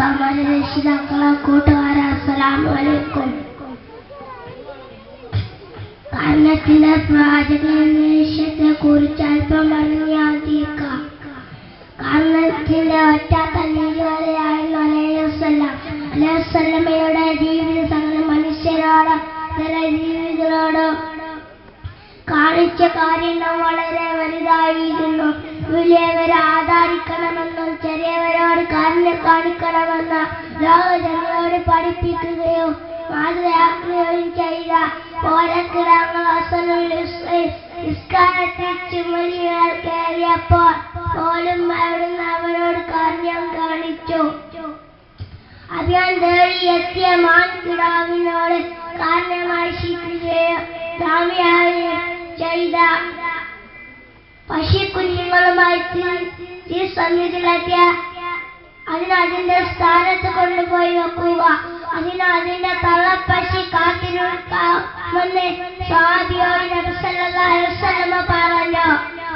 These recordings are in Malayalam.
സമാന രക്ഷിതാക്കളെ കൂട്ടുകാരെ അസ്സലാമു അലൈക്കും. കാരണത്തിന്റെ പ്രാചകത്തെ കുറിച്ച് അല്പം പറഞ്ഞാൽ കാരണത്തിന്റെ ഒറ്റ തന്നീതിയായിരുന്നു അലൈഹിസ്സലാമയുടെ ജീവിത സകല മനുഷ്യരോട് ജീവിതങ്ങളോട് കാണിച്ച കാര്യങ്ങൾ വളരെ വലുതായിരുന്നു. വലിയവരെ ആദരിക്കണമെന്നും ചെറിയവരോട് കാരുണ്യം കാണിക്കണമെന്ന് ലോകജനങ്ങളോട് പഠിപ്പിക്കുകയോ മാതൃകയാക്കുകയും ചെയ്ത ഓരക്കിടങ്ങൾ നിസ്കാരത്തിൽ ചുമലികൾ കയറിയപ്പോൾ പോലും അവിടുന്ന് അവരോട് കാരുണ്യം കാണിച്ചു. അതിനാൽ തേടിയെത്തിയ മാൻകിടാവിനോട് കാരണമായി ശിക്ഷിക്കുകയോ ചെയ്ത പശുക്കുഞ്ഞുങ്ങളുമായി സന്നിധിയിലെത്തിയ അതിന്റെ സ്ഥാനത്ത് കൊണ്ടുപോയി വെക്കുക. അതിന്റെ തള്ളപ്പശി കാത്തിരിക്കാമെന്ന് സ്വഹാബിയോട് നബി സല്ലല്ലാഹു അലൈഹി വസല്ലം പറഞ്ഞു.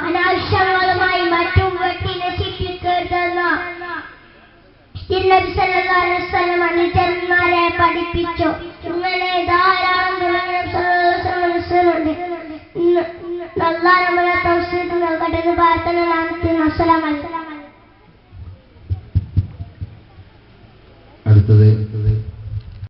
അനാവശ്യങ്ങളുമായി മറ്റും വെട്ടി നശിപ്പിക്കരുതെന്ന് നബി സല്ലല്ലാഹു അലൈഹി വസല്ലം അനുചരന്മാരെ പഠിപ്പിച്ചു. ഇങ്ങനെ ധാരാളം അല്ലാഹു നമ്മളെ തൗഫീഖ് നൽകട്ടെ എന്ന് പ്രാർത്ഥന നടത്തുന്നു. അസ്സലാമു അലൈക്കും.